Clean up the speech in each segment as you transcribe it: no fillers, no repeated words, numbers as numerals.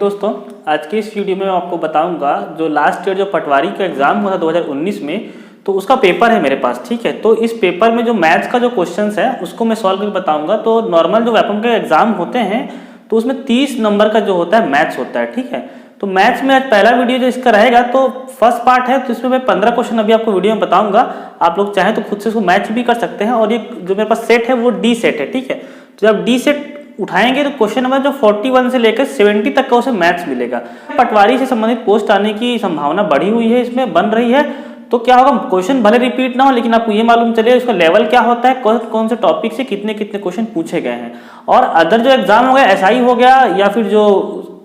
दोस्तों, आज के इस वीडियो में मैं आपको बताऊंगा जो लास्ट ईयर जो पटवारी का एग्जाम हुआ था 2019 में, तो उसका पेपर है मेरे पास। ठीक है, तो इस पेपर में जो मैथ्स का जो क्वेश्चंस है उसको मैं सॉल्व करके बताऊंगा। तो नॉर्मल जो वेपम के एग्जाम होते हैं तो उसमें 30 नंबर का जो होता है मैथ्स होता है। ठीक है, तो मैथ्स में आज पहला वीडियो जो इसका रहेगा तो फर्स्ट पार्ट है, तो इसमें मैं 15 क्वेश्चन अभी आपको वीडियो में बताऊंगा। आप लोग चाहें तो खुद से इसको मैच भी कर सकते हैं। और ये जो मेरे पास सेट है वो डी सेट है। ठीक है, तो जब डी सेट उठाएंगे तो क्वेश्चन नंबर जो 41 से लेकर 70 तक का उसे मैथ्स मिलेगा। पटवारी से संबंधित पोस्ट आने की संभावना बढ़ी हुई है, इसमें बन रही है। तो क्या होगा, क्वेश्चन भले रिपीट ना हो लेकिन आपको ये मालूम चले इसका लेवल क्या होता है, कौन कौन से टॉपिक से कितने कितने क्वेश्चन पूछे गए हैं। और अदर जो एग्जाम हो गया, एसआई हो गया या फिर जो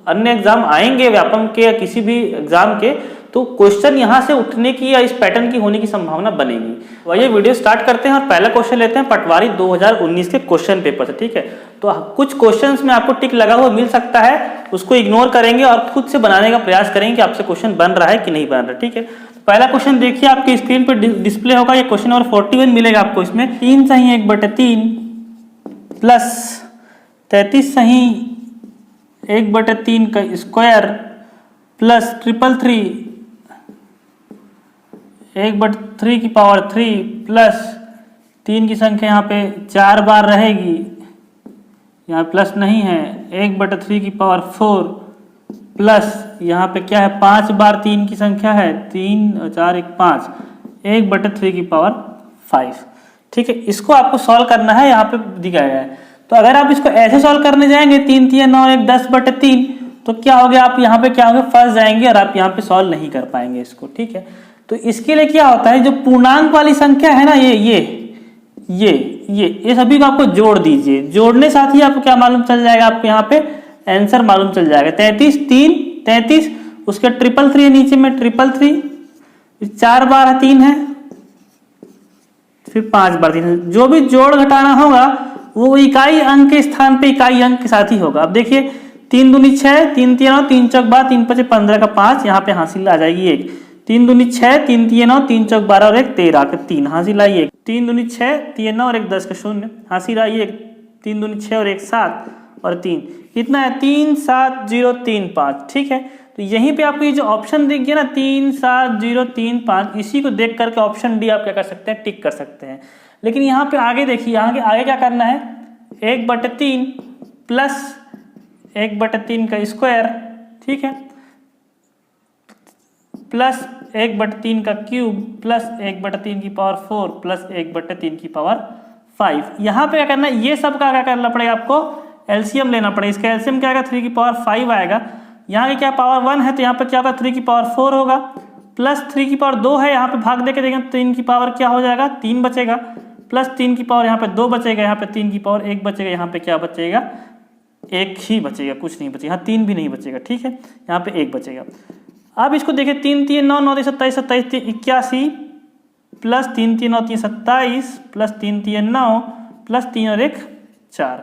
अन्य एग्जाम आएंगे व्यापम के या किसी भी एग्जाम के, तो क्वेश्चन यहाँ से उठने की या इस पैटर्न की होने की संभावना बनेगी। वही वीडियो स्टार्ट करते हैं और पहला क्वेश्चन लेते हैं पटवारी 2019 के क्वेश्चन पेपर से। ठीक है, तो कुछ क्वेश्चंस में आपको टिक लगा हुआ मिल सकता है, उसको इग्नोर करेंगे और खुद से बनाने का प्रयास करेंगे कि आपसे क्वेश्चन बन रहा है कि नहीं बन रहा है। ठीक है, पहला क्वेश्चन देखिए, आपके स्क्रीन पर डिस्प्ले होगा। ये क्वेश्चन नंबर 41 मिलेगा आपको। इसमें 3 सही 1/3 प्लस 33 सही 1/3 का स्क्वायर प्लस 333 1/3 की पावर 3 प्लस 3 की संख्या यहाँ पे 4 बार रहेगी, यहाँ प्लस नहीं है, 1/3 की पावर 4 प्लस यहाँ पे क्या है 5 बार 3 की संख्या है, 3 और 4 1 5, 1/3 की पावर 5। ठीक है, इसको आपको सॉल्व करना है, यहाँ पे दिखाया गया है। तो अगर आप इसको ऐसे सॉल्व करने जाएंगे 3 3 9 1 10/3, तो क्या हो गया, आप यहाँ पे क्या होंगे, फंस जाएंगे और आप यहाँ पे सॉल्व नहीं कर पाएंगे इसको। ठीक है, तो इसके लिए क्या होता है, जो पूर्णांक वाली संख्या है ना, ये सभी को आपको जोड़ दीजिए। जोड़ने साथ ही आपको क्या मालूम चल जाएगा, आपको यहाँ पे आंसर मालूम चल जाएगा। 33 उसके 333 नीचे में 333, 4 बार 3 है, फिर 5 बार 3 है। जो भी जोड़ घटाना होगा वो इकाई अंक के स्थान पे इकाई अंक के साथ ही होगा। अब देखिए 3 दूनी 6, 3 3 9, 3 चौक 12, 3 5 15 का 5, यहाँ पे हासिल आ जाएगी 1। 3 दूनी 6, 3 3 9, 3 चौक 12 और 1 13 का 3 हासिल आई 1। 3 दूनी 6, 3 9 और 1 10 का 0 हासिल आई 1। 3 दूनी 6 और 1 7 और 3 कितना है 3 7 0 3 5। ठीक है, तो यहीं पे आपको ये जो ऑप्शन दिख गया ना 3 7 0 3 5, इसी को देख करके ऑप्शन डी आप क्या कर सकते हैं, टिक कर सकते हैं। लेकिन यहाँ पे आगे देखिए, यहाँ के आगे क्या करना है, 1/3 प्लस 1/3 का स्क्वायर, ठीक है, प्लस 1/3 का क्यूब प्लस 1/3 की पावर 4 प्लस 1/3 की पावर 5। यहाँ पे क्या करना है, ये सब का क्या करना पड़ेगा, आपको एलसीएम लेना पड़ेगा। इसका एलसीएम क्या आएगा, 3 की पावर 5 आएगा। यहाँ की क्या पावर 1 है, तो यहाँ पे क्या होगा 3 की पावर 4 होगा, प्लस 3 की पावर 2 है, यहाँ पे भाग देके देखेंगे 3 की पावर क्या हो जाएगा 3 बचेगा, प्लस 3 की पावर यहाँ पे 2 बचेगा, यहाँ पे 3 की पावर 1 बचेगा, यहाँ पे क्या बचेगा 1 ही बचेगा, कुछ नहीं बचेगा, यहाँ 3 भी नहीं बचेगा। ठीक है, यहाँ पे 1 बचेगा। अब इसको देखिए 3 3 9 9 27 27 81 प्लस 3 3 9 3 27 प्लस 3 3 9 प्लस 3 और 1 4,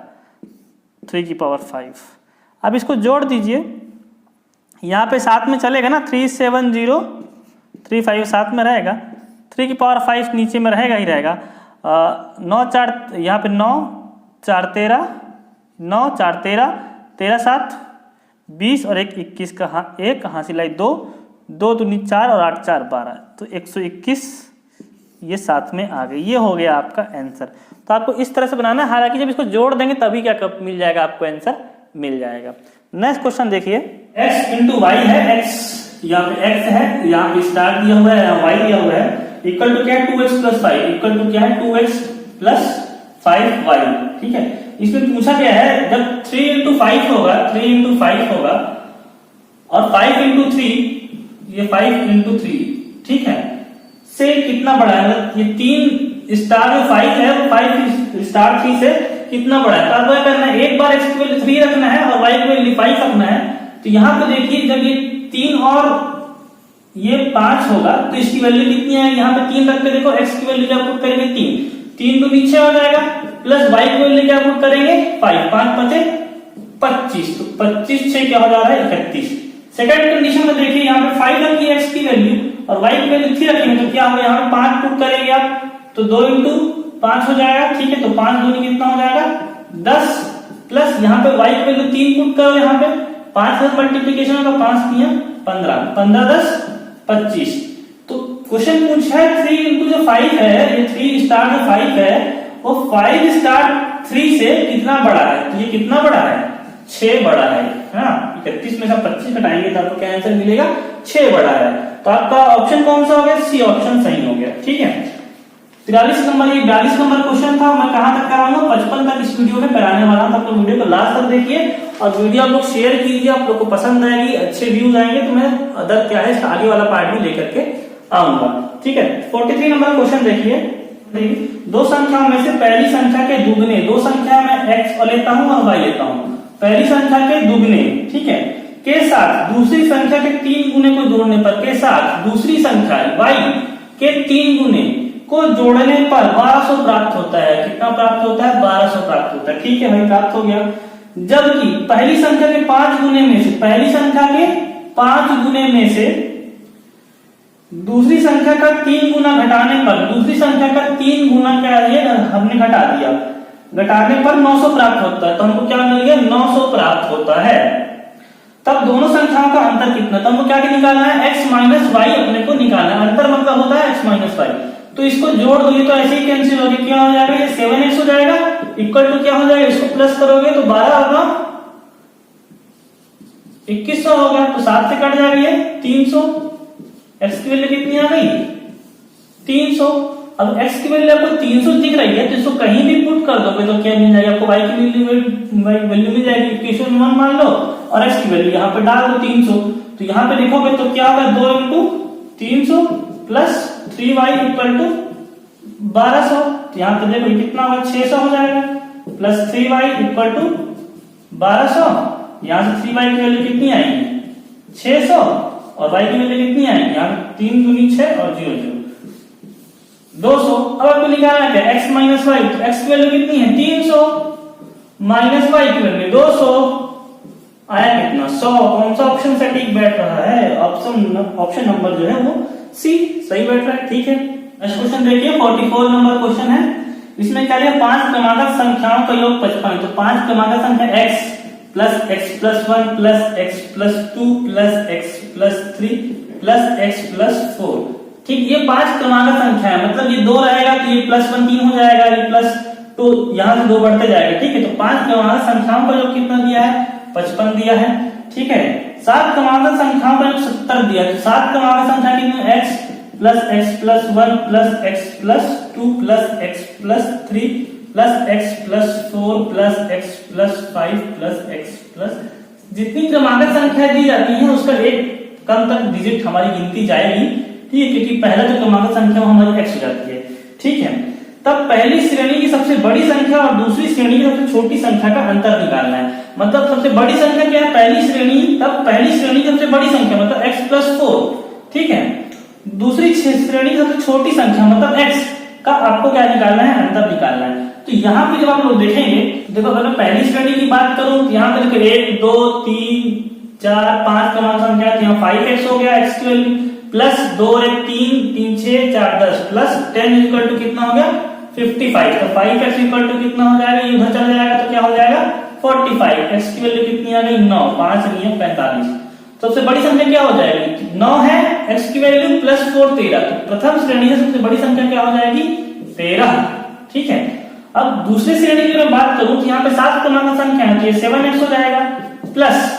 3 की पावर 5। अब इसको जोड़ दीजिए, यहाँ पे साथ में चलेगा ना, 3 7 0 3 5 साथ में रहेगा, 3 की पावर 5 नीचे में रहेगा ही रहेगा। 9 4 यहाँ पे 9 4 13 9 4 13 13 7 20 और 1 21 का 1 हासिल आई 2 2 दूनी 4 और 8 4 12, तो 121 ये साथ में आ गई। ये हो गया आपका आंसर। तो आपको इस तरह से बनाना है, हालांकि जब इसको जोड़ देंगे तभी क्या कब मिल जाएगा, आपको आंसर मिल जाएगा। नेक्स्ट क्वेश्चन देखिए, x × y है, x यहाँ पे x है, यहाँ पे स्टार दिया हुआ है, y दिया हुआ है, इक्वल टू क्या है 2x + 5, इक्वल टू क्या है 2x + 5y। ठीक है, इसमें पूछा गया है जब 3 × 5 होगा, 3 × 5 होगा और 5 × 3, ये 5 × 3, ठीक है, से कितना बड़ा है, ये 3 स्टार में 5 है, 5 स्टार 3 से कितना बड़ा है। तो आपको क्या करना है, एक बार x की वैल्यू 3 रखना है और y की वैल्यू 5 रखना है। तो यहाँ पे देखिए जब ये 3 और ये 5 होगा तो इसकी वैल्यू कितनी है, यहाँ पे 3 रख के देखो, x की वैल्यू क्या पुट करेंगे 3 तो नीचे हो जाएगा, प्लस y की वैल्यू क्या पुट करेंगे 5, 5 5 25, तो 25 से क्या हो जा रहा है 31। सेकंड कंडीशन में देखिए, यहाँ पे 5 रखी है x की वैल्यू और y की वैल्यू 3 रखी है, तो क्या होगा, यहाँ पे 5 पुट करेंगे आप, तो 2 × 5 हो जाएगा। ठीक है, तो 5 दूनी कितना हो जाएगा 10, प्लस यहाँ पे y की वैल्यू 3 पुट करो, यहाँ पे 5 10 मल्टीप्लीकेशन होगा, 5 3 15, 15 10 25। तो क्वेश्चन पूछा है 3 इंटू जो 5 है, ये 3 स्टार जो 5 है वो 5 स्टार 3 से कितना बड़ा है? तो ये कितना बड़ा है? 6 बड़ा है। हाँ, 31 में से 25 घटाएंगे तो आपको क्या आंसर मिलेगा? 6 बड़ा है। तो आपका ऑप्शन कौन सा हो गया? सी ऑप्शन सही हो गया। ठीक है, 43 नंबर, ये 42 नंबर क्वेश्चन था। मैं कहां तक कराऊंगा? 55 तक इस वीडियो में कराने वाला हूं। तो वीडियो को लास्ट तक देखिए और वीडियो आप लोग शेयर कीजिए, आप लोग को पसंद आएगी, अच्छे व्यूज आएंगे तो मैं अदर क्या है आगे वाला पार्ट भी लेकर के आऊंगा। ठीक है, 43 नंबर क्वेश्चन देखिए। दो संख्याओं में से पहली संख्या के दुगने, दो संख्या में x लेता हूं और y लेता हूं, पहली संख्या के दुगने, ठीक है, के साथ दूसरी संख्या के 3 गुने को जोड़ने पर, के साथ दूसरी संख्या y के 3 गुने को जोड़ने पर 1200 प्राप्त होता है। कितना प्राप्त होता है? 1200 प्राप्त होता है। ठीक है भाई, प्राप्त हो गया। जबकि पहली संख्या के 5 गुने में से, पहली संख्या के 5 गुने में से दूसरी संख्या का 3 गुना घटाने पर, दूसरी संख्या का 3 गुना क्या है हमने घटा दिया, घटाने पर 900 प्राप्त होता है। तो हमको क्या मिल गया? 900 प्राप्त होता है। तब दोनों संख्याओं का अंतर कितना? तो हमको क्या निकालना है? x माइनस वाई अपने को निकालना है। अंतर मतलब होता है x माइनस वाई। तो इसको जोड़ दोगे तो ऐसे ही कैंसिल हो गया, क्या हो जाएगा? ये 7x हो जाएगा, इक्वल टू क्या हो जाएगा? इसको प्लस करोगे तो 12 होगा, 2100 हो गया। तो 7 से कट जाएगा ये 300। x की वैल्यू कितनी आ गई? 300। अब x की वैल्यू आपको 300 दिख रही है तो इसको कहीं भी पुट कर दोगे तो क्या मिल जाएगा आपको? y की वैल्यू मिल जाएगी, इक्वेशन 1 मान लो और x की वैल्यू यहाँ पे डाल दो 300। तो यहाँ पे लिखोगे तो क्या होगा? 2 into 300 plus 3y equal to 1200। तो यहाँ पे देखो कितना होगा? 600 हो जाएगा, प्लस 3y इक्वल टू 1200। यहाँ से 3y की वैल्यू कितनी आएगी? 600 और y की वैल्यू कितनी आएगी? यहाँ 3 दूनी 6 और 0 0 200। अब आपको निकालना है x माइनस वाई। तो x की वैल्यू कितनी है? 300 माइनस y की वैल्यू 200 आया कितना? 100। कौन सा ऑप्शन सटीक बैठ रहा है? ऑप्शन नंबर जो है वो सी सही बैठ रहा है। ठीक है, नेक्स्ट क्वेश्चन देखिए, 44 नंबर क्वेश्चन है। इसमें क्या है? 5 क्रमागत संख्याओं का योग 55। तो 5 क्रमागत संख्या x plus x plus 1 plus x plus 2 plus x plus 3 plus x plus 4। ठीक, ये 5 क्रमागत संख्या है, मतलब ये 2 रहेगा तो ये प्लस 1 3 हो जाएगा, ये प्लस 2 यहाँ से 2 बढ़ते जाएगा। ठीक है, तो 5 क्रमागत संख्याओं का योग कितना दिया है? 55 दिया है। ठीक है, 7 क्रमागत संख्याओं का योग 70 दिया है। तो 7 क्रमागत संख्या कितनी? x plus x plus 1 plus x plus 2 plus x plus 3 plus x plus 4 plus x plus 5 plus x plus, जितनी क्रमागत संख्या दी जाती है उसका एक कम तक डिजिट हमारी गिनती जाएगी। ठीक है, क्योंकि पहला जो क्रमागत संख्या हमारी x हो जाती है। ठीक है, तब पहली श्रेणी की सबसे बड़ी संख्या और दूसरी श्रेणी की सबसे छोटी संख्या का अंतर निकालना है। मतलब सबसे बड़ी संख्या क्या है? पहली श्रेणी, तब पहली श्रेणी की सबसे बड़ी संख्या मतलब x प्लस 4। ठीक है, दूसरी श्रेणी की सबसे छोटी संख्या मतलब x का आपको क्या निकालना है? अंतर निकालना है। तो यहाँ पे जब आप लोग देखेंगे, देखो अगर मैं पहली श्रेणी की बात करूं तो यहाँ पे देखो 1 2 3 4 5 क्रमांक संख्या, तो यहाँ 5x हो गया x की वैल्यू, प्लस 2 और 1 3 3 6 4 10 प्लस 10 इक्वल टू कितना हो गया? 55। तो 5x इक्वल टू कितना हो जाएगा? ये उधर चला जाएगा तो क्या हो जाएगा? 45। x की वैल्यू कितनी आ गई? 9, 5 नहीं है 45। सबसे बड़ी संख्या क्या हो जाएगी? 9 है, x की वैल्यू प्लस 4 13। तो प्रथम श्रेणी में सबसे बड़ी संख्या क्या हो जाएगी? 13। ठीक है, अब दूसरी श्रेणी की मैं बात करूं तो यहाँ पे 7 क्रमांक संख्या है तो ये 7x हो जाएगा, प्लस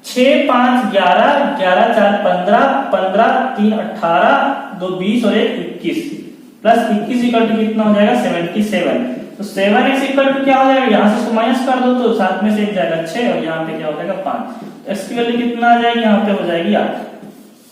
6 5 11 11 4 15 15 3 18 2 20 और 1 21 प्लस 21 इक्वल टू कितना हो जाएगा? 77। तो 7x इक्वल टू क्या हो जाएगा? यहाँ से इसको माइनस कर दो तो 7 में से 1 जाएगा 6 और यहाँ पे क्या हो जाएगा? 5। x की वैल्यू कितना आ जाएगी? यहाँ पे हो जाएगी 8।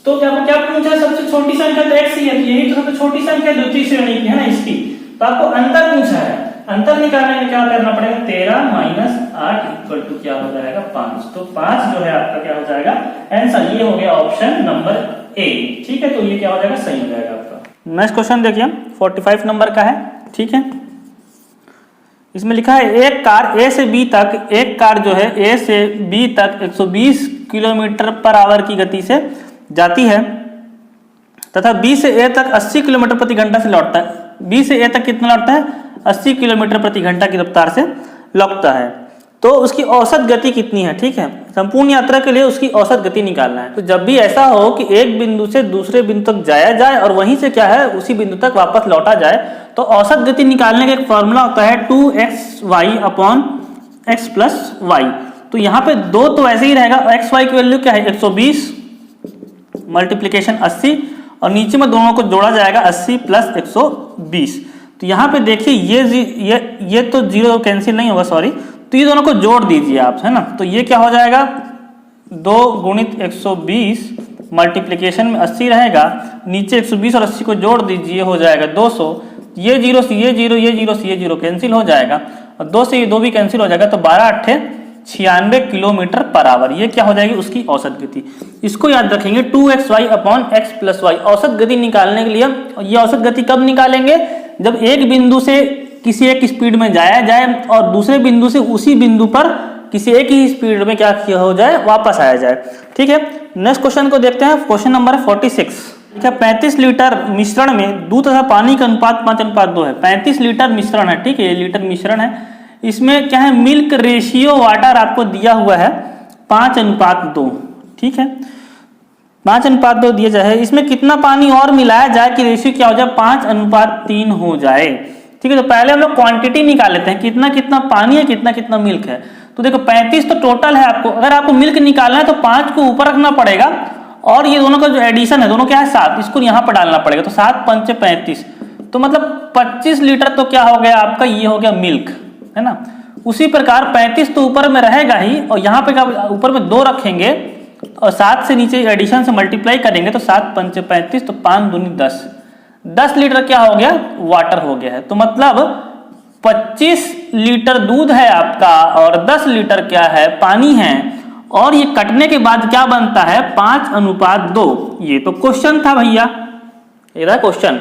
तो क्या पूछा? सबसे छोटी संख्या तो x ही है, यही तो सबसे छोटी संख्या द्वितीय श्रेणी की है ना इसकी। तो आपको अंतर पूछा है, अंतर निकालने में क्या करना पड़ेगा? 13 माइनस 8 इक्वल टू क्या हो जाएगा? 5। तो 5 जो है आपका क्या हो जाएगा? आंसर ये हो गया ऑप्शन नंबर ए। ठीक है, तो ये क्या हो जाएगा? सही हो जाएगा आपका। नेक्स्ट क्वेश्चन देखिए, 45 नंबर का है। ठीक है, इसमें लिखा है एक कार A से B तक, एक कार जो है A से B तक 120 किलोमीटर पर आवर की गति से जाती है तथा B से A तक 80 किलोमीटर प्रति घंटा से लौटता है। B से A तक कितना लौटता है? 80 किलोमीटर प्रति घंटा की रफ्तार से लौटता है। तो उसकी औसत गति कितनी है, ठीक है, संपूर्ण यात्रा के लिए उसकी औसत गति निकालना है। तो जब भी ऐसा हो कि एक बिंदु से दूसरे बिंदु तक जाया जाए और वहीं से क्या है उसी बिंदु तक वापस लौटा जाए, तो औसत गति निकालने का एक फॉर्मूला होता है 2xy upon x plus Y. तो यहाँ पे दो तो ऐसे ही रहेगा, एक्स वाई की वैल्यू क्या है 120 मल्टीप्लीकेशन 80 और नीचे में दोनों को जोड़ा जाएगा 80 प्लस 120। तो यहाँ पे देखिए ये तो जीरो कैंसिल नहीं होगा, सॉरी, तो ये दोनों को जोड़ दीजिए आप, है ना। तो ये क्या हो जाएगा 2 गुणित 120 मल्टीप्लीकेशन में 80 रहेगा, नीचे 120 और 80 को जोड़ दीजिए हो जाएगा 200। ये जीरो से ये जीरो, ये जीरो से ये जीरो कैंसिल हो जाएगा और 2 से ये 2 भी कैंसिल हो जाएगा। तो 12 8 96 किलोमीटर पर आवर, ये क्या हो जाएगी उसकी औसत गति। इसको याद रखेंगे 2xy upon x plus Y. औसत गति निकालने के लिए ये औसत गति कब निकालेंगे, जब एक बिंदु से किसी एक स्पीड में जाया जाए और दूसरे बिंदु से उसी बिंदु पर किसी एक ही स्पीड में क्या किया हो जाए वापस आया जाए, ठीक है। नेक्स्ट क्वेश्चन को देखते हैं, क्वेश्चन नंबर 46। ठीक है, 35 लीटर मिश्रण में दूध तथा पानी का अनुपात 5:2 है। 35 लीटर मिश्रण है, ठीक है, ये लीटर मिश्रण है। इसमें क्या है मिल्क रेशियो वाटर आपको दिया हुआ है 5:2, ठीक है, 5:2 दिया जाए। इसमें कितना पानी और मिलाया जाए कि रेशियो क्या हो जाए 5:3 हो जाए, ठीक है। तो पहले हम लोग क्वांटिटी निकाल लेते हैं, कितना कितना पानी है, कितना कितना मिल्क है। तो देखो 35 तो टोटल है, आपको अगर आपको मिल्क निकालना है तो 5 को ऊपर रखना पड़ेगा और ये दोनों का जो एडिशन है दोनों क्या है 7, इसको यहाँ पर डालना पड़ेगा। तो 7 पंचे 35, तो मतलब 25 लीटर तो क्या हो गया आपका, ये हो गया मिल्क, है ना। उसी प्रकार 35 तो ऊपर में रहेगा ही और यहाँ पे ऊपर में 2 रखेंगे और 7 से नीचे एडिशन से मल्टीप्लाई करेंगे तो 7 पंचे 35, तो 5 दूनी 10 लीटर क्या हो गया वाटर हो गया है। तो मतलब 25 लीटर दूध है आपका और 10 लीटर क्या है पानी है और ये कटने के बाद क्या बनता है 5:2। ये तो क्वेश्चन था भैया, ये रहा क्वेश्चन।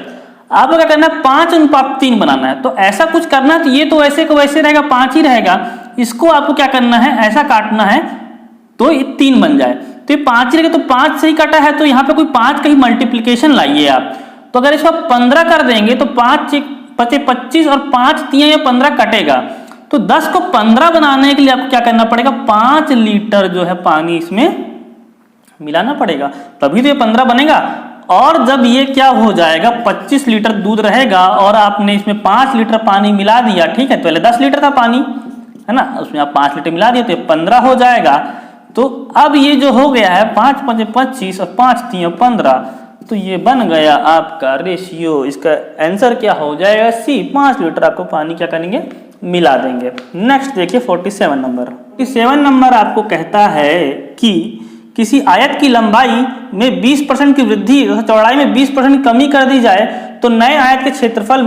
आपको क्या करना है 5:3 बनाना है। तो ऐसा कुछ करना है, तो ये तो ऐसे को वैसे रहेगा 5 ही रहेगा, इसको आपको क्या करना है ऐसा काटना है तो ये 3 बन जाए। तो ये 5 रहेगा, तो 5 से ही कटा है तो यहाँ पे कोई 5 का ही मल्टीप्लीकेशन लाइए आप। तो अगर इसको 15 कर देंगे तो 5 पचे 25 और 5 3 15 कटेगा। तो 10 को 15 बनाने के लिए आपको क्या करना पड़ेगा 5 लीटर जो है पानी इसमें मिलाना पड़ेगा, तभी तो ये 15 बनेगा। और जब ये क्या हो जाएगा 25 लीटर दूध रहेगा और आपने इसमें 5 लीटर पानी मिला दिया, ठीक है, तो पहले 10 लीटर था पानी, है ना, उसमें आप 5 लीटर मिला दिए तो ये 15 हो जाएगा। तो अब ये जो हो गया है 5 5 25 और 5 3 15, तो ये बन गया आपका रेशियो। इसका आंसर क्या हो जाएगा सी, 5 लीटर आपको पानी क्या करेंगे मिला देंगे। नेक्स्ट देखिए 47 नंबर। 47 नंबर आपको कहता है कि किसी आयत की लंबाई में 20% की वृद्धि तथा चौड़ाई में 20% की कमी कर दी जाए तो नए आयत के क्षेत्रफल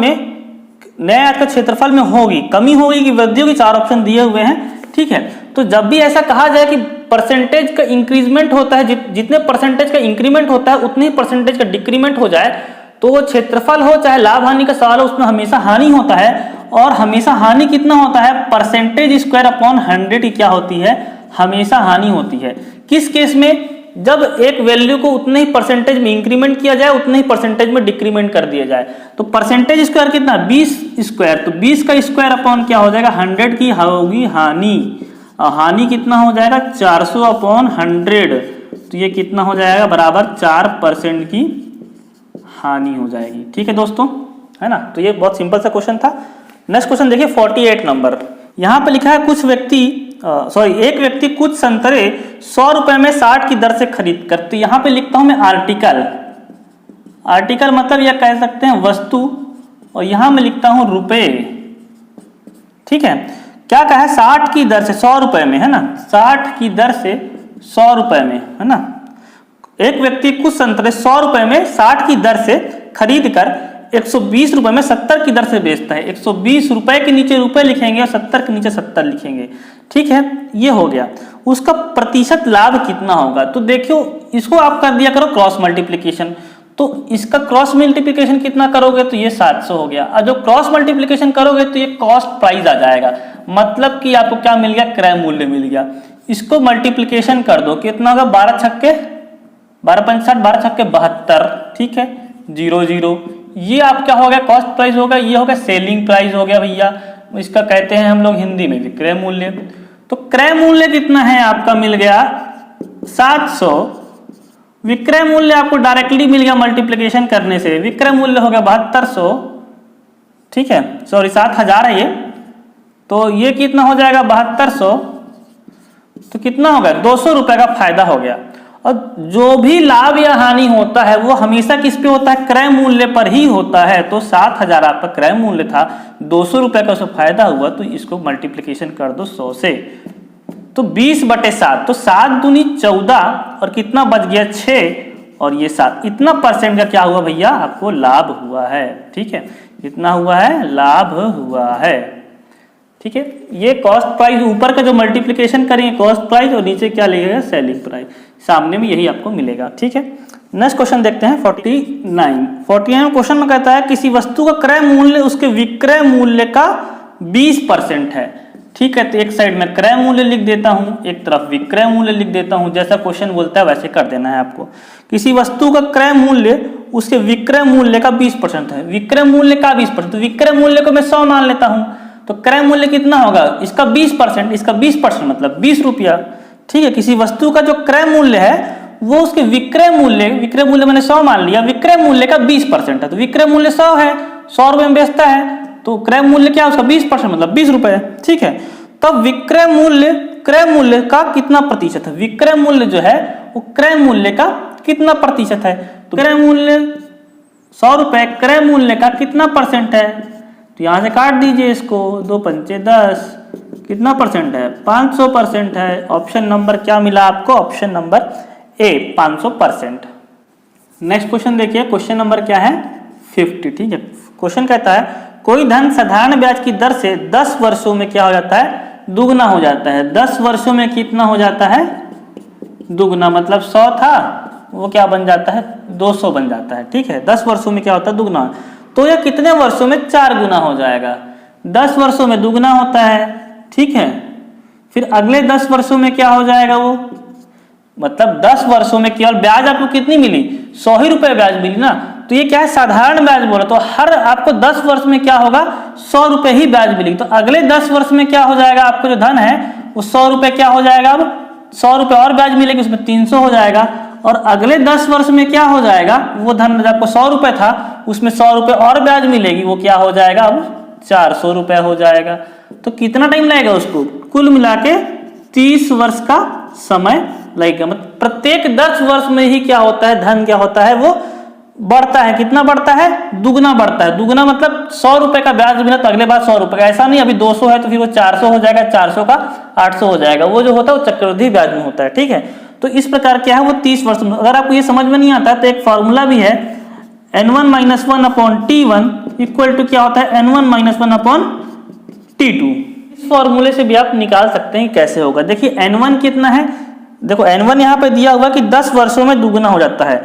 में होगी, कमी होगी कि वृद्धि होगी, 4 ऑप्शन दिए हुए हैं, ठीक है। तो जब भी ऐसा कहा जाए कि परसेंटेज का इंक्रीजमेंट होता है, जितने परसेंटेज का इंक्रीमेंट होता है उतने ही परसेंटेज का डिक्रीमेंट हो जाए, तो वो क्षेत्रफल हो चाहे लाभ हानि का सवाल हो उसमें हमेशा हानि होता है। और हमेशा हानि कितना होता है परसेंटेज स्क्वायर अपॉन 100 की क्या होती है हमेशा हानि होती है। किस केस में, जब एक वैल्यू को उतने ही परसेंटेज में इंक्रीमेंट किया जाए उतने ही परसेंटेज में डिक्रीमेंट कर दिया जाए। तो परसेंटेज स्क्वायर कितना 20 स्क्वायर, तो 20 का स्क्वायर अपॉन क्या हो जाएगा 100 की होगी हानि, और हानि कितना हो जाएगा 400 अपॉन 100, तो ये कितना हो जाएगा बराबर 4% की हानि हो जाएगी, ठीक है दोस्तों, है ना। तो ये बहुत सिंपल सा क्वेश्चन था। नेक्स्ट क्वेश्चन देखिए 48 नंबर। यहाँ पे लिखा है एक व्यक्ति कुछ संतरे 100 रुपए में 60 की दर से खरीद कर, तो यहाँ पे लिखता हूं मैं आर्टिकल मतलब यह कह सकते हैं वस्तु, और यहां मैं लिखता हूं रुपए, ठीक है। क्या कहा है 60 की दर से 100 रुपए में, है ना, 60 की दर से 100 रुपए में, है ना। एक व्यक्ति कुछ संतरे 100 रुपए में 60 की दर से खरीद कर 120 रुपए में 70 की दर से बेचता है। 120 रुपए के नीचे रुपए लिखेंगे और 70 के नीचे 70 लिखेंगे, ठीक है, ये हो गया। उसका प्रतिशत लाभ कितना होगा, तो देखियो इसको आप कर दिया करो क्रॉस मल्टीप्लीकेशन, तो इसका क्रॉस मल्टीप्लीकेशन कितना करोगे तो ये 700 हो गया, और जो क्रॉस मल्टीप्लीकेशन करोगे तो ये कॉस्ट प्राइस आ जाएगा, मतलब कि आपको क्या मिल गया क्रय मूल्य मिल गया। इसको मल्टीप्लीकेशन कर दो, कितना होगा 12 छक्के 12 पंच 60, 12 छक्के 72, ठीक है, 00, ये आप क्या हो गया कॉस्ट प्राइस होगा, ये होगा सेलिंग प्राइस हो गया भैया, इसका कहते हैं हम लोग हिंदी में क्रय मूल्य। तो क्रय मूल्य कितना है आपका, मिल गया 700। विक्रय मूल्य आपको डायरेक्टली मिल गया मल्टीप्लिकेशन करने से, विक्रय मूल्य हो गया 7200, ठीक है, सॉरी 7000 है ये, तो ये कितना हो जाएगा 7200, तो कितना हो गया 200 रुपए का फायदा हो गया। और जो भी लाभ या हानि होता है वो हमेशा किस पे होता है, क्रय मूल्य पर ही होता है। तो 7000 आपका क्रय मूल्य था, 200 रुपए का उसको फायदा हुआ, तो इसको मल्टीप्लिकेशन कर दो 100 से, तो 20/7, तो 7 दूनी 14 और कितना बच गया 6 और ये 7, इतना परसेंट का क्या हुआ भैया आपको लाभ हुआ है, ठीक है, कितना हुआ है, लाभ हुआ है, ठीक है। ये कॉस्ट प्राइस, ऊपर का जो मल्टीप्लिकेशन करेंगे कॉस्ट प्राइस और नीचे क्या लिखेगा सेलिंग प्राइस, सामने में यही आपको मिलेगा, ठीक है। नेक्स्ट क्वेश्चन देखते हैं 49 क्वेश्चन में कहता है किसी वस्तु का क्रय मूल्य उसके विक्रय मूल्य का 20% है, ठीक है। तो एक साइड में क्रय मूल्य लिख देता हूं, एक तरफ विक्रय मूल्य लिख देता हूं, जैसा क्वेश्चन बोलता है वैसे कर देना है आपको। किसी वस्तु का क्रय मूल्य उसके विक्रय मूल्य का 20% है, विक्रय मूल्य का 20%, तो विक्रय मूल्य को मैं 100 मान लेता हूं, तो क्रय मूल्य कितना होगा, इसका 20%, इसका 20% मतलब 20 रुपया, ठीक है। किसी वस्तु का जो क्रय मूल्य है वो उसके विक्रय मूल्य मैंने 100 मान लिया, विक्रय मूल्य का 20% है, तो विक्रय मूल्य 100 है, 100 रुपए में बेचता है, तो क्रय मूल्य क्या है उसका 20% मतलब 20 रुपए है, ठीक है। तब विक्रय मूल्य क्रय मूल्य का कितना प्रतिशत है, विक्रय मूल्य जो है वो क्रय मूल्य का कितना प्रतिशत है, तो क्रय मूल्य 100 रुपए क्रय मूल्य का कितना परसेंट है, तो यहां से काट दीजिए इसको, 2 पंचे 10, कितना परसेंट है 500% है। ऑप्शन नंबर क्या मिला आपको, option number A 500%। Next question देखिए, क्वेश्चन नंबर क्या है 50, ठीक है। क्वेश्चन कहता है कोई धन साधारण ब्याज की दर से 10 वर्षों में क्या हो जाता है, दुगना हो जाता है। 10 वर्षों में कितना हो जाता है, दुगना, मतलब 100 था वो क्या बन जाता है 200 बन जाता है, ठीक है। 10 वर्षों में क्या होता है दुगना, तो यह कितने वर्षों में 4 गुना हो जाएगा, 10 वर्षों में दुगना होता है, ठीक है। फिर अगले 10 वर्षों में क्या हो जाएगा वो, मतलब 10 वर्षों में केवल ब्याज आपको कितनी मिली 100 ही रुपए ब्याज मिली ना, तो ये क्या है साधारण ब्याज बोला, तो हर आपको 10 वर्ष में क्या होगा 100 रुपए ही ब्याज मिली, तो अगले 10 वर्ष में क्या हो जाएगा आपको जो धन है वो 100 रुपए क्या हो जाएगा, अब 100 रुपए और ब्याज मिलेगी उसमें 300 हो जाएगा, और अगले 10 वर्ष में क्या हो जाएगा, वो धन आपको 100 रुपए था उसमें 100 रुपए और ब्याज मिलेगी, वो क्या हो जाएगा अब 400 रुपए हो जाएगा। तो कितना टाइम लगेगा उसको, कुल मिला के 30 वर्ष का समय लगेगा। मतलब प्रत्येक 10 वर्ष में ही क्या होता है, धन क्या होता है वो बढ़ता है, कितना बढ़ता है, दुगना बढ़ता है। दुगना मतलब 100 रुपए का ब्याज मिला तो अगले बार 100 रुपए का, ऐसा नहीं अभी 200 है तो फिर वो 400 हो जाएगा, 400 का 800 हो जाएगा, वो जो होता है वो चक्रवृद्धि ब्याज में होता है, ठीक है। तो इस प्रकार क्या है वो 30 वर्ष में। अगर आपको ये समझ में नहीं आता तो एक फॉर्मूला भी है, n1-1/t1 इक्वल टू क्या होता है n1-1/t2। इस फॉर्मूले से भी आप निकाल सकते हैं कैसे होगा। देखिए n1 कितना है, देखो n1 यहाँ पे दिया हुआ कि 10 वर्षों में दुगना हो जाता है,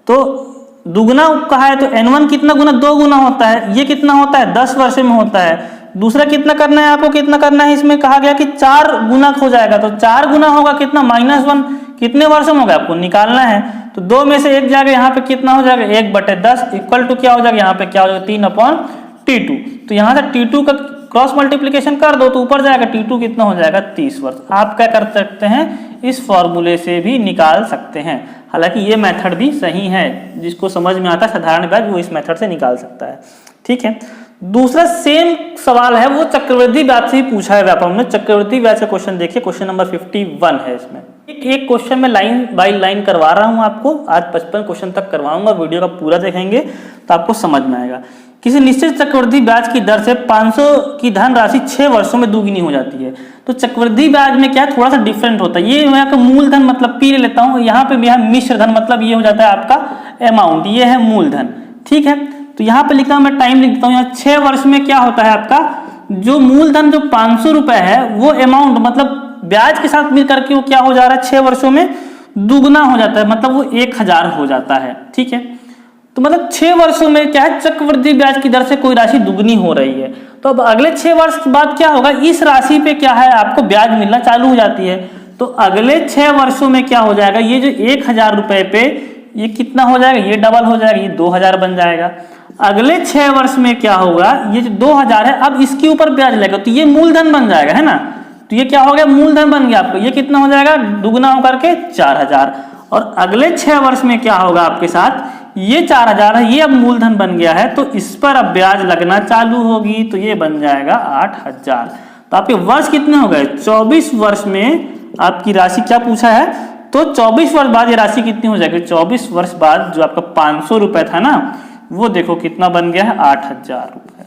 तो दुगना कहा है तो n1 कितना गुना, 2 गुना होता है, ये कितना होता है 10 वर्ष में होता है। दूसरा कितना करना है आपको, कितना करना है, इसमें कहा गया कि 4 गुना हो जाएगा, तो 4 गुना होगा कितना -1, कितने वर्षों में होगा आपको निकालना है, तो 2 में से 1 जाएगा, यहाँ पे कितना हो जाएगा 1/10 इक्वल टू क्या हो जाएगा, यहाँ पे क्या हो जाएगा 3/t2। तो यहाँ से t2 का क्रॉस मल्टीप्लीकेशन कर दो तो ऊपर जाएगा, t2 कितना हो जाएगा 30 वर्ष। आप क्या कर सकते हैं, इस फॉर्मूले से भी निकाल सकते हैं। हालांकि ये मेथड भी सही है, जिसको समझ में आता है साधारण ब्याज वो इस मेथड से निकाल सकता है, ठीक है। दूसरा सेम सवाल है वो चक्रवृद्धि ब्याज से ही पूछा है व्यापम में। चक्रवृद्धि ब्याज का क्वेश्चन देखिए, क्वेश्चन नंबर 51 है। इसमें एक क्वेश्चन में लाइन बाय लाइन करवा रहा हूं आपको, आज 55 क्वेश्चन तक करवाऊंगा, वीडियो का पूरा देखेंगे तो आपको समझ में आएगा। किसी निश्चित चक्रवृद्धि ब्याज की दर से 500 की धनराशि 6 वर्षों में दुगनी हो जाती है। तो चक्रवृद्धि ब्याज में क्या थोड़ा सा डिफरेंट होता है, ये मैं मूलधन मतलब पी ले लेता हूँ, यहाँ पे भी है मिश्र धन, मतलब ये हो जाता है आपका अमाउंट, ये है मूलधन, ठीक है। तो यहाँ पे लिखता हूँ मैं, टाइम लिख देता हूँ यहाँ, 6 वर्ष में क्या होता है आपका जो मूलधन जो 500 रुपए है वो अमाउंट मतलब ब्याज के साथ मिल करके वो क्या हो जा रहा है 6 वर्षों में दुगना हो जाता है, मतलब वो 1000 हो जाता है, ठीक है। तो मतलब 6 वर्षों में क्या है चक्रवृद्धि ब्याज की दर से कोई राशि दुगनी हो रही है, तो अब अगले 6 वर्ष के बाद क्या होगा, इस राशि पे क्या है आपको ब्याज मिलना चालू हो जाती है। तो अगले 6 वर्षों में क्या हो जाएगा, ये जो 1000 रुपए पे ये कितना हो जाएगा, ये डबल हो जाएगा, ये 2000 बन जाएगा। अगले 6 वर्ष में क्या होगा, ये जो 2000 है अब इसके ऊपर ब्याज लगेगा, तो ये मूलधन बन जाएगा, है ना। तो ये क्या हो गया, मूलधन बन गया आपको। ये कितना हो जाएगा, दुगना होकर के 4000। और अगले 6 वर्ष में क्या होगा आपके साथ, ये 4000 है, ये अब मूलधन बन गया है, तो इस पर अब ब्याज लगना चालू होगी, तो ये बन जाएगा 8000। तो आपके वर्ष कितने हो गए, 24 वर्ष में आपकी राशि क्या पूछा है, तो 24 वर्ष बाद ये राशि कितनी हो जाएगी, 24 वर्ष बाद जो आपका 500 रुपए था ना, वो देखो कितना बन गया है, 8000 रुपए।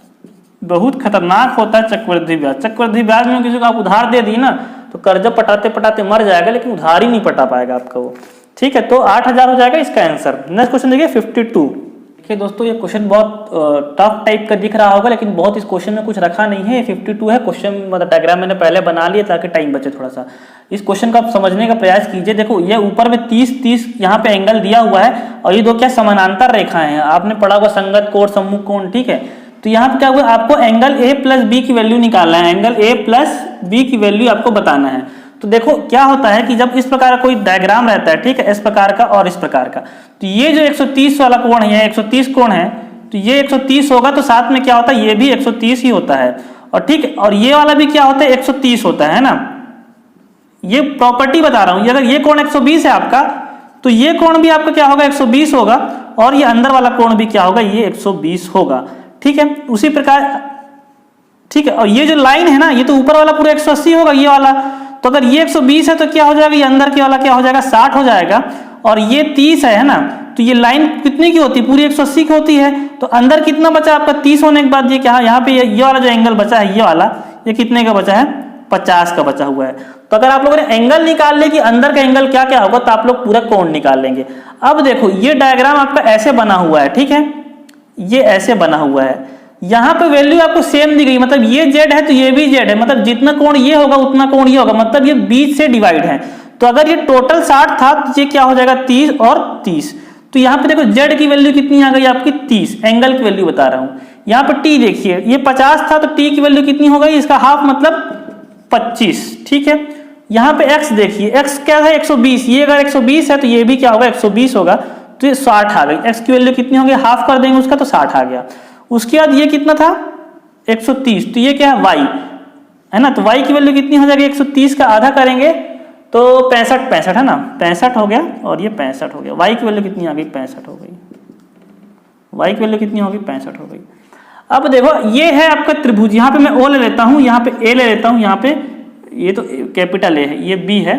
बहुत खतरनाक होता है चक्रवृद्धि ब्याज। चक्रवृद्धि ब्याज में किसी को आप उधार दे दी ना, तो कर्जा पटाते पटाते मर जाएगा, लेकिन उधार ही नहीं पटा पाएगा आपका वो। ठीक है, तो 8000 हो जाएगा इसका आंसर। नेक्स्ट क्वेश्चन देखिए 52। देखिए दोस्तों, ये क्वेश्चन बहुत टफ टाइप का दिख रहा होगा, लेकिन बहुत इस क्वेश्चन में कुछ रखा नहीं है। 52 है क्वेश्चन, मतलब डायग्राम मैंने पहले बना लिया ताकि टाइम बचे थोड़ा सा। इस क्वेश्चन का आप समझने का प्रयास कीजिए। देखो ये ऊपर में 30 यहाँ पे एंगल दिया हुआ है, और ये दो क्या समानांतर रेखाएं हैं। आपने पढ़ा होगा संगत कोण, सम्मुख कोण, ठीक है। तो यहाँ पे क्या हुआ, आपको एंगल ए प्लस बी की वैल्यू निकालना है, एंगल ए प्लस बी की वैल्यू आपको बताना है। तो देखो क्या होता है कि जब इस प्रकार का कोई डायग्राम रहता है, ठीक है, इस प्रकार का और इस प्रकार का, तो ये जो 130 वाला कोण है, 130 कोण है, तो ये 130 होगा, तो साथ में क्या होता है, ये भी 130 ही होता है। और ठीक है, और ये वाला भी क्या होता है, 130 होता है ना। ये प्रॉपर्टी बता रहा हूं, अगर ये कोण 120 है आपका, तो ये कोण भी आपका क्या होगा, 120 होगा, और ये अंदर वाला कोण भी क्या होगा, ये 120 होगा। ठीक है, उसी प्रकार, ठीक है, और ये जो लाइन है ना, ये तो ऊपर वाला पूरा 180 होगा, ये वाला। तो अगर ये 120 है तो क्या हो जाएगा, ये अंदर के वाला क्या हो जाएगा, 60 हो जाएगा। और ये 30 है ना, तो ये लाइन कितनी की होती है, पूरी 180 की होती है। तो अंदर कितना बचा आपका, 30 होने के बाद ये क्या, यहाँ पे ये वाला जो एंगल बचा है, ये वाला, ये कितने का बचा है, 50 का बचा हुआ है। तो अगर आप लोगों ने एंगल निकाल ले कि अंदर का एंगल क्या क्या होगा, तो आप लोग पूरा कोण निकाल लेंगे। अब देखो ये डायग्राम आपका ऐसे बना हुआ है, ठीक है, ये ऐसे बना हुआ है। यहाँ पे वैल्यू आपको सेम दी गई, मतलब ये z है तो ये भी z है, मतलब जितना कोण ये होगा उतना कोण ये होगा, मतलब ये बीच से डिवाइड है। तो अगर ये टोटल 60 था, तो ये क्या हो जाएगा, 30 और 30। तो यहाँ पे देखो z की वैल्यू कितनी आ गई आपकी, 30, एंगल की वैल्यू बता रहा हूँ। यहाँ पे t देखिए, ये 50 था, तो t की वैल्यू कितनी हो गई, इसका हाफ मतलब 25। ठीक है, यहाँ पे x देखिए, x क्या है, 120, ये अगर 120 है तो ये भी क्या होगा, 120 होगा, तो ये 60 आ गई। x की वैल्यू कितनी हो गई, हाफ कर देंगे उसका, तो 60 आ गया। उसके बाद ये कितना था, 130, तो ये क्या है, y है ना, तो y की वैल्यू कितनी हो जाएगी, 130 का आधा करेंगे तो 65 है ना, 65 हो गया, और ये 65 हो गया। y की वैल्यू कितनी आ गई, 65 हो गई। y की वैल्यू कितनी होगी, 65 हो गई। अब देखो ये है आपका त्रिभुज, यहाँ पे मैं o ले लेता हूँ, यहाँ पे a ले लेता हूँ, यहाँ पे ये तो कैपिटल A है, ये B है,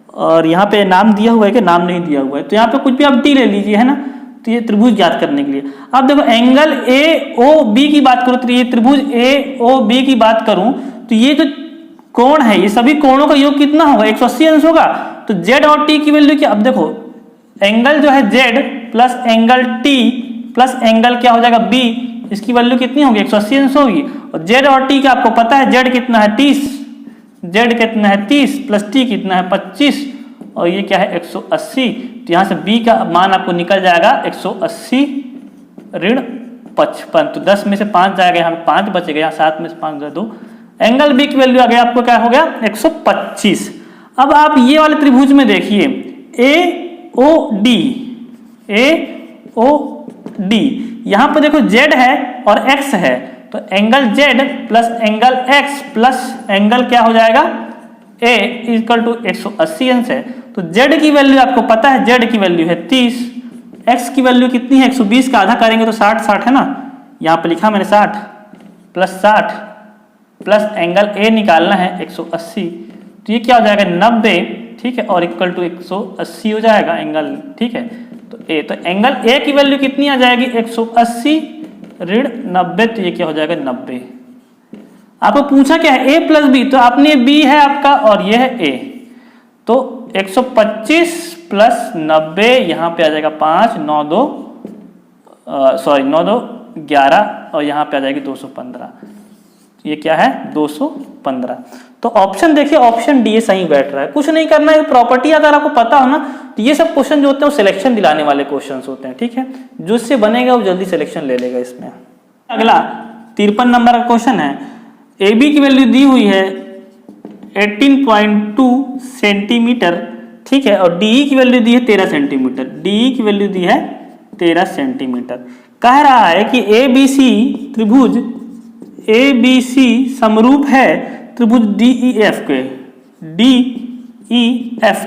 और यहाँ पे नाम दिया हुआ है कि नाम नहीं दिया हुआ है, तो यहाँ पे कुछ भी आप D ले लीजिए, है ना। तो ये त्रिभुज याद करने के लिए अब देखो एंगल AOB की बात करूं, तो ये त्रिभुज AOB की बात करूं, तो ये जो कोण है, ये सभी कोणों का योग कितना होगा, 180 अंश होगा। तो Z और T की वैल्यू क्या, अब देखो एंगल जो है Z plus angle T plus angle क्या हो जाएगा B, इसकी वैल्यू कितनी होगी, 180 अंश होगी। और Z और T का आपको पता है, Z कितना है 30, Z कितना है 30 प्लस T कितना है 25, और ये क्या है 180। तो यहाँ से B का मान आपको निकल जाएगा 180 ऋण 55, तो 10 में से 5 जाएगा, यहाँ पे 5 बचेगा, यहाँ 7 में से 5 जाए 2, एंगल B की वैल्यू आ गया आपको क्या हो गया, 125। अब आप ये वाले त्रिभुज में देखिए AOD, यहाँ पे देखो Z है और X है, तो angle Z plus angle X plus angle क्या हो जाएगा A इक्वल टू 180 अंश है। तो Z की वैल्यू आपको पता है, Z की वैल्यू है 30, X की वैल्यू कितनी है, 120 का आधा करेंगे तो 60 है ना, यहाँ पे लिखा मैंने 60 प्लस 60 प्लस एंगल A निकालना है 180, तो ये क्या हो जाएगा 90, ठीक है, और इक्वल टू 180 हो जाएगा एंगल, ठीक है। तो A, तो एंगल A की वैल्यू कितनी आ जाएगी, 180 ऋण 90, तो ये क्या हो जाएगा 90। आपको पूछा क्या है, A प्लस B, तो आपने B है आपका और ये है A, तो 125 प्लस 90, यहाँ पे आ जाएगा 5, 9 2 11, और यहाँ पे आ जाएगी 215, ये क्या है 215। तो ऑप्शन देखिए, ऑप्शन डी सही बैठ रहा है, कुछ नहीं करना है। प्रॉपर्टी अगर आपको पता हो ना, तो ये सब क्वेश्चन जो होते हैं वो सिलेक्शन दिलाने वाले क्वेश्चंस होते हैं, ठीक है, जो इससे बनेगा वो जल्दी सिलेक्शन ले लेगा इसमें। अगला 53 नंबर का क्वेश्चन है, ए बी की वैल्यू दी हुई है 18.2 सेंटीमीटर, ठीक है, और डी की वैल्यू दी है 13 सेंटीमीटर, डी की वैल्यू दी है 13 सेंटीमीटर। कह रहा है कि ABC त्रिभुज ABC समरूप है त्रिभुज DEF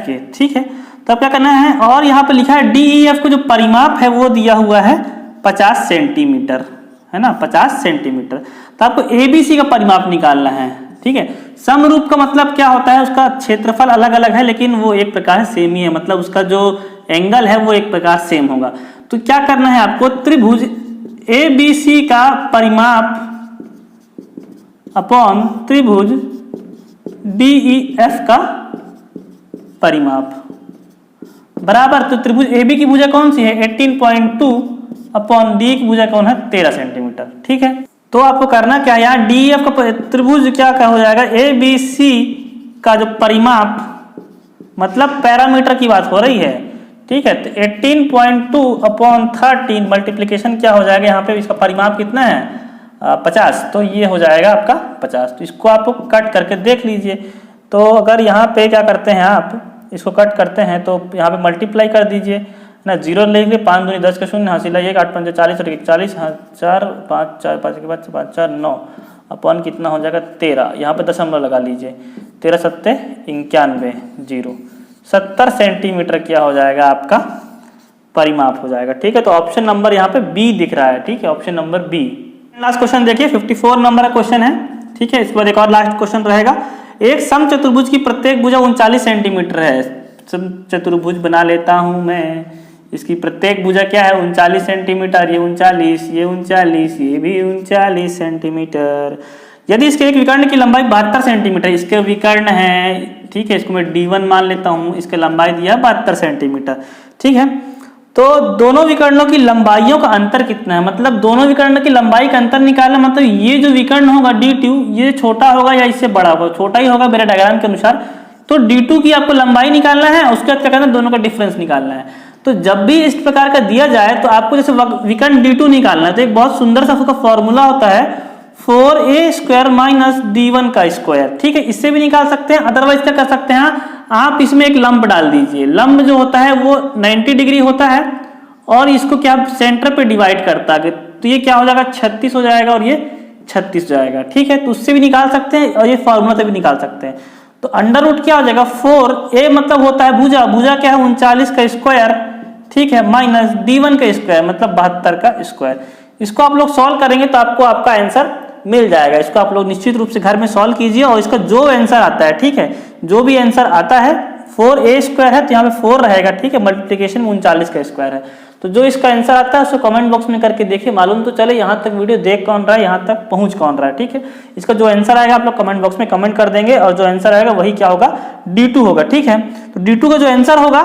के, ठीक है। तो अब क्या करना है, और यहाँ पे लिखा है DEF को जो परिमाप है वो दिया हुआ है 50 सेंटीमीटर, है ना, 50 सेंटीमीटर। तो आपको ABC का परिमाप निकालना है, ठीक है। समरूप का मतलब क्या होता है, उसका क्षेत्रफल अलग अलग है लेकिन वो एक प्रकार सेम ही है, मतलब उसका जो एंगल है वो एक प्रकार सेम होगा। तो क्या करना है आपको, त्रिभुज ABC का परिमाप अपॉन त्रिभुज DEF का परिमाप बराबर, तो त्रिभुज AB की भुजा कौन सी है 18.2 अपॉन D की भुजा कौन है 13 सेंटीमीटर, ठीक है। तो आपको करना क्या है, यहाँ DEF का त्रिभुज क्या हो जाएगा, ABC का जो परिमाप मतलब पैरामीटर की बात हो रही है, ठीक है। तो 18.2 अपॉन 13 मल्टीप्लीकेशन क्या हो जाएगा, यहाँ पे इसका परिमाप कितना है 50, तो ये हो जाएगा आपका 50। तो इसको आप कट करके देख लीजिए। तो अगर यहाँ पे क्या करते हैं, आप इसको कट करते हैं तो यहाँ पे मल्टीप्लाई कर दीजिए ना, 0 ले लीजिए, 5 दूनी 10 का शून्य, हासिल है 8 5 40 और 41, 4 5 4 5 के बाद 5 4 9 अपॉन कितना हो जाएगा 13, यहाँ पे दशमलव लगा लीजिए, 13 सत्ते 91 0, 70 सेंटीमीटर क्या हो जाएगा आपका परिमाप हो जाएगा, ठीक है। तो ऑप्शन नंबर यहाँ पे बी दिख रहा है, ठीक है, option number B. Last question देखिए, 54 नंबर का क्वेश्चन है, ठीक है। इसके बाद एक और लास्ट क्वेश्चन रहेगा। एक समचतुर्भुज की प्रत्येक भुजा 39 सेंटीमीटर है। समचतुर्भुज बना लेता हूं मैं, इसकी प्रत्येक भुजा क्या है 39 सेंटीमीटर, ये 39, ये 39, ये भी 39 सेंटीमीटर। यदि इसके एक विकर्ण की लंबाई 72 सेंटीमीटर, इसके विकर्ण है, ठीक है, इसको मैं D1 मान लेता हूं, इसके लंबाई दिया 72 सेंटीमीटर, ठीक है। तो दोनों विकर्णों की लंबाइयों का अंतर कितना है, मतलब दोनों विकर्ण की लंबाई का अंतर निकालना, मतलब ये जो विकर्ण होगा D2 ये छोटा होगा या इससे बड़ा होगा, छोटा ही होगा मेरे डायग्राम के अनुसार। तो D2 की आपको लंबाई निकालना है, उसके बाद क्या करना है, दोनों का डिफरेंस निकालना है। तो जब भी इस प्रकार का दिया जाए तो आपको जैसे विकर्ण D2 निकालना है, तो एक बहुत सुंदर सा उसका फॉर्मूला होता है 4a² माइनस D1 का स्क्वायर, ठीक है। इससे भी निकाल सकते हैं, अदरवाइज क्या कर सकते हैं आप इसमें एक लंब डाल दीजिए। लंब जो होता है वो 90 डिग्री होता है और इसको क्या सेंटर पे डिवाइड करता है, तो ये क्या हो जाएगा 36 हो जाएगा और ये 36 हो जाएगा, ठीक है। तो उससे भी निकाल सकते हैं और ये फॉर्मूला से भी निकाल सकते हैं। तो अंडर रूट क्या हो जाएगा 4a मतलब होता है भुजा, भुजा क्या है 39 का स्क्वायर, ठीक है, माइनस D1 का स्क्वायर मतलब 72 का स्क्वायर। इसको आप लोग सॉल्व करेंगे तो आपको आपका आंसर मिल जाएगा। इसको आप लोग निश्चित रूप से घर में सॉल्व कीजिए और इसका जो आंसर आता है, ठीक है, जो भी आंसर आता है 4a² है तो यहाँ पे 4 रहेगा, ठीक है, मल्टीप्लिकेशन में 39 का स्क्वायर है। तो जो इसका आंसर आता है उसको कमेंट बॉक्स में करके देखिए, मालूम तो चले यहाँ तक वीडियो देख कौन रहा है, यहाँ तक पहुँच कौन रहा है, ठीक है। इसका जो आंसर आएगा आप लोग कमेंट बॉक्स में कमेंट कर देंगे और जो आंसर आएगा वही क्या होगा D2 होगा, ठीक है। तो D2 का जो आंसर होगा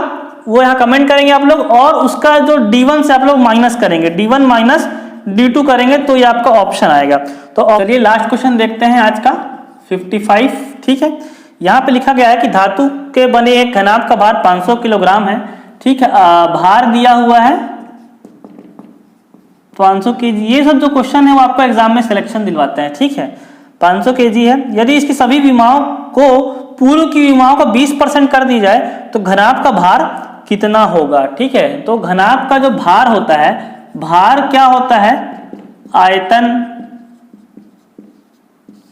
वो यहाँ कमेंट करेंगे आप लोग और उसका जो D1 से आप लोग माइनस करेंगे, D1 माइनस D2 करेंगे तो ये आपका ऑप्शन आएगा। तो चलिए लास्ट क्वेश्चन देखते हैं आज का 55, ठीक है। यहाँ पे लिखा गया है कि धातु के बने एक घनाभ का भार 500 किलोग्राम है, ठीक है। भार दिया हुआ है 500 kg। ये सब जो क्वेश्चन है वो आपको एग्जाम में सिलेक्शन दिलवाते हैं, ठीक है। 500 kg है, यदि इसकी सभी विमाओं को पूर्व की विमाओं का 20% कर दी जाए तो घनाभ का भार कितना होगा, ठीक है। तो घनाभ का जो भार होता है, भार क्या होता है आयतन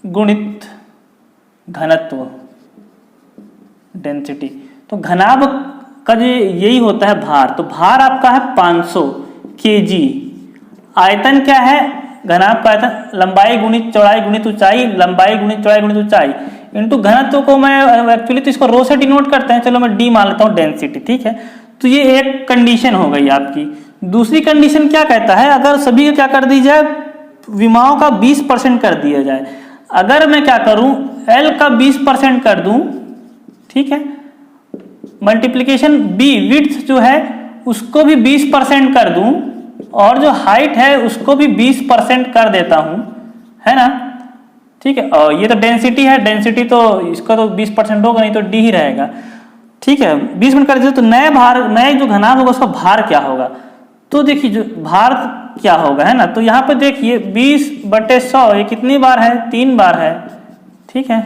गुणित घनत्व डेंसिटी। तो घनाभ का जो यही होता है भार, तो भार आपका है 500 kg। आयतन क्या है, घनाभ का आयतन लंबाई गुणित चौड़ाई गुणित ऊंचाई, लंबाई गुणित चौड़ाई गुणित ऊंचाई इनटू घनत्व को मैं एक्चुअली तो इसको रो से डिनोट करते हैं, चलो मैं डी मान लेता हूँ डेंसिटी, ठीक है। तो ये एक कंडीशन हो गई आपकी। दूसरी कंडीशन क्या कहता है, अगर सभी को क्या कर दी जाए विमाओं का 20% कर दिया जाए। अगर मैं क्या करूं L का 20% कर दूं, ठीक है, मल्टीप्लीकेशन B विड्थ जो है उसको भी 20% कर दूं और जो हाइट है उसको भी 20% कर देता हूं, है ना, ठीक है। और ये तो डेंसिटी है, डेंसिटी तो इसका तो 20% होगा, नहीं तो D ही रहेगा, ठीक है। 20% कर दीजिए तो नए भार, नए जो घनाभ होगा उसका भार क्या होगा। तो देखिए जो भार क्या होगा, है ना, तो यहाँ पे देखिए 20/100 ये कितनी बार है 3 बार है, ठीक है,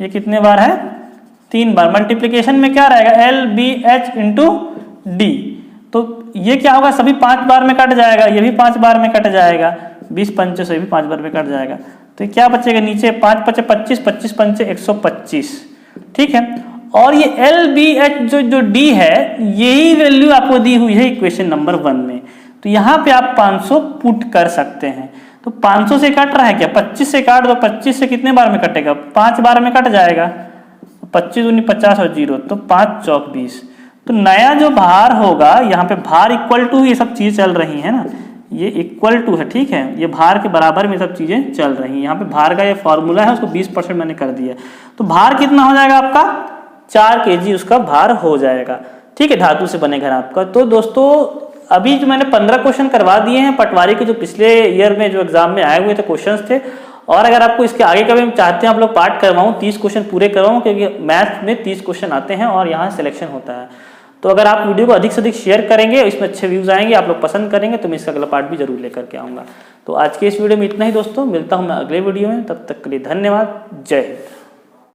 ये कितने बार है 3 बार। मल्टीप्लिकेशन में क्या रहेगा LBH इंटू D, तो ये क्या होगा सभी 5 बार में कट जाएगा, ये भी 5 बार में कट जाएगा, 20 पंचे से भी 5 बार में कट जाएगा। तो क्या बचेगा नीचे 5 × 5 = 25, 25 × 5 = 125, ठीक है। और ये LBH जो D है, यही वैल्यू आपको दी हुई है इक्वेशन नंबर 1 में। तो यहाँ पे आप 500 पुट कर सकते हैं। तो 500 से कट रहा है क्या, 25 से काट दो, 25 से कितने बार में कटेगा, 5 बार में कट जाएगा, 25 दूनी 50 और 0, तो 5 चौक 20। तो नया जो भार होगा, यहाँ पे भार इक्वल टू ये सब चीजें चल रही है ना, ये इक्वल टू है, ठीक है, ये भार के बराबर में सब चीजें चल रही हैं। यहाँ पे भार का ये फॉर्मूला है, उसको 20% मैंने कर दिया। तो भार कितना हो जाएगा आपका, 4 kg उसका भार हो जाएगा, ठीक है, धातु से बने घर आपका। तो दोस्तों अभी जो मैंने 15 क्वेश्चन करवा दिए हैं पटवारी के, जो पिछले ईयर में जो एग्जाम में आए हुए थे क्वेश्चंस थे। और अगर आपको इसके आगे का भी चाहते हैं आप लोग पार्ट करवाऊं, 30 क्वेश्चन पूरे करवाऊं, क्योंकि मैथ में 30 क्वेश्चन आते हैं और यहाँ सिलेक्शन होता है। तो अगर आप वीडियो को अधिक से अधिक शेयर करेंगे, इसमें अच्छे व्यूज आएंगे, आप लोग पसंद करेंगे, तो मैं इसका अगला पार्ट भी जरूर लेकर के आऊँगा। तो आज के इस वीडियो में इतना ही दोस्तों, मिलता हूँ मैं अगले वीडियो में, तब तक के लिए धन्यवाद, जय हिंद।